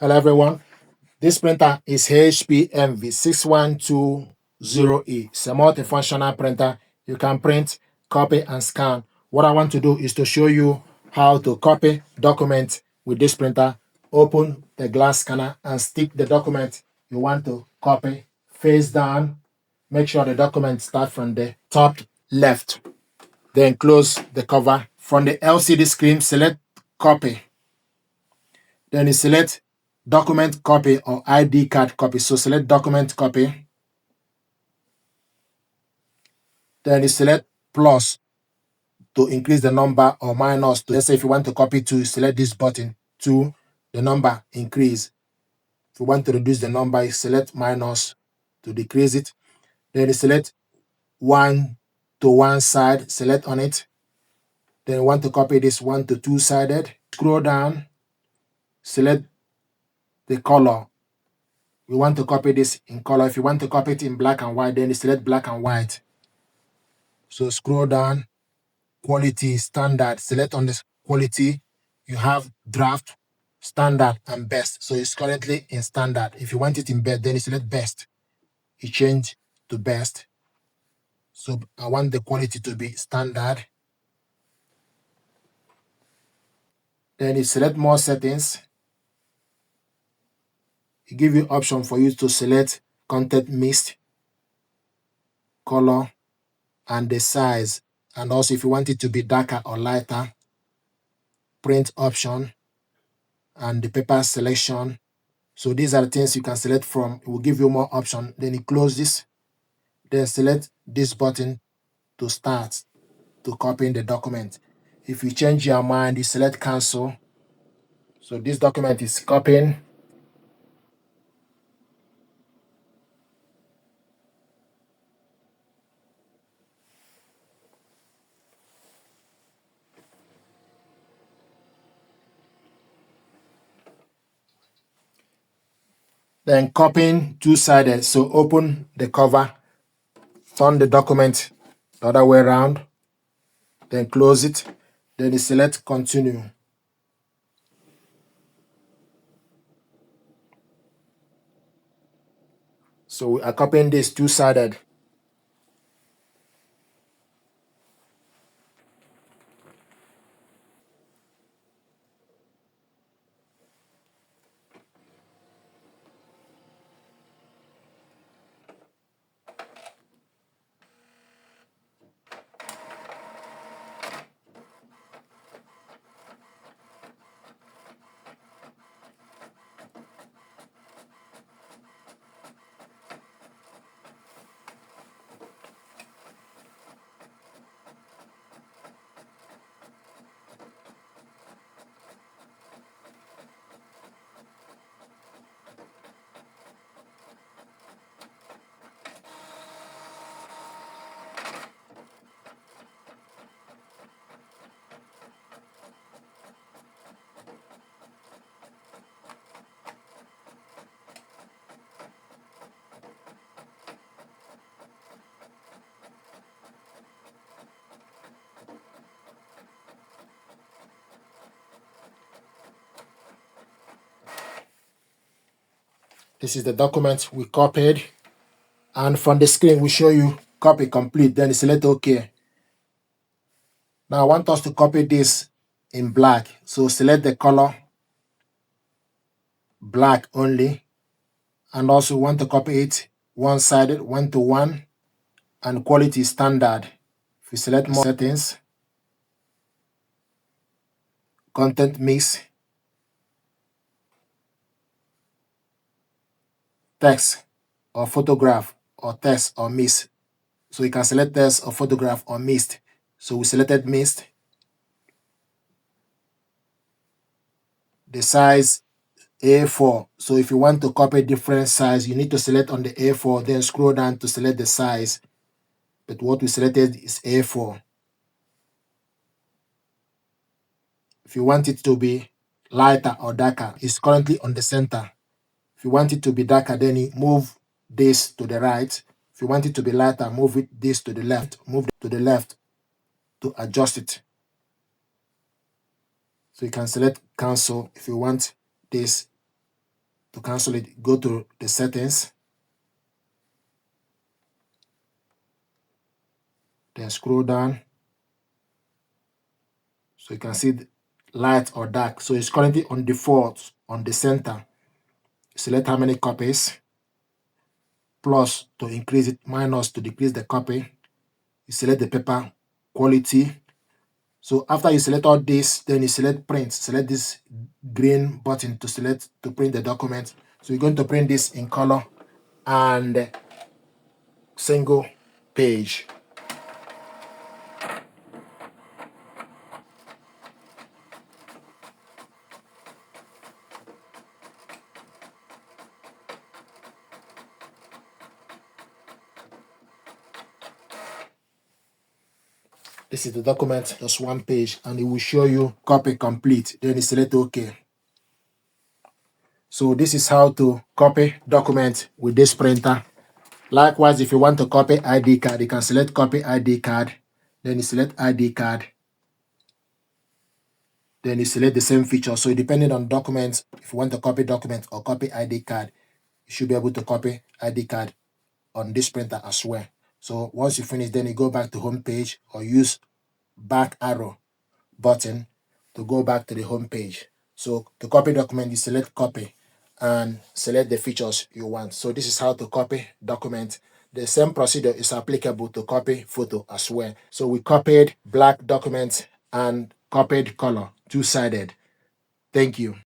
Hello everyone. This printer is HP MV6120E. It's a multifunctional printer. You can print, copy, and scan. What I want to do is to show you how to copy document with this printer. Open the glass scanner and stick the document you want to copy face down. Make sure the document starts from the top left. Then close the cover. From the LCD screen, select copy. Then you select document copy or ID card copy. So select document copy. Then you select plus to increase the number or minus. Let's say if you want to copy 2, select this button 2, the number increase. If you want to reduce the number, you select minus to decrease it. Then you select 1 to one side, select on it. Then you want to copy this 1 to 2 sided. Scroll down, select the color. We want to copy this in color. If you want to copy it in black and white, then you select black and white. So scroll down, quality, standard. Select on this quality. You have draft, standard, and best. So it's currently in standard. If you want it in best, then you select best. You change to best. So I want the quality to be standard. Then you select more settings. It give you option for you to select content mixed, color, and the size. And also if you want it to be darker or lighter, print option, and the paper selection. So these are the things you can select from. It will give you more option. Then you close this. Then select this button to start to copying the document. If you change your mind, you select cancel. So this document is copying. Then copying two-sided. So open the cover, turn the document the other way around, then close it. Then you select continue. So we are copying this two-sided. This is the document we copied. And from the screen, we show you copy complete. Then you select OK. Now I want us to copy this in black. So select the color, black only. And also want to copy it one-sided, 1 to 1, and quality standard. If you select more settings, content mix, text or photograph, or text or mist. So you can select text or photograph or mist. So we selected mist. The size A4. So if you want to copy different size, you need to select on the A4, then scroll down to select the size. But what we selected is A4. If you want it to be lighter or darker, it's currently on the center. If you want it to be darker, then you move this to the right. If you want it to be lighter, move this to the left. Move to the left to adjust it. So you can select cancel if you want this To cancel it, go to the settings, then scroll down. So you can see light or dark. So it's currently on default on the center. Select how many copies, plus to increase it, minus to decrease the copy. You select the paper quality. So after you select all this, then you select print. Select this green button to select to print the document. So you're going to print this in color and single page. This is the document, just one page, and it will show you copy complete. Then you select OK. So this is how to copy document with this printer. Likewise, if you want to copy ID card, you can select copy ID card. Then you select ID card. Then you select the same feature. So depending on documents, if you want to copy document or copy ID card, you should be able to copy ID card on this printer as well. So once you finish, then you go back to home page or use back arrow button to go back to the home page. So to copy document, you select copy and select the features you want. So this is how to copy document. The same procedure is applicable to copy photo as well. So we copied black document and copied color, two-sided. Thank you.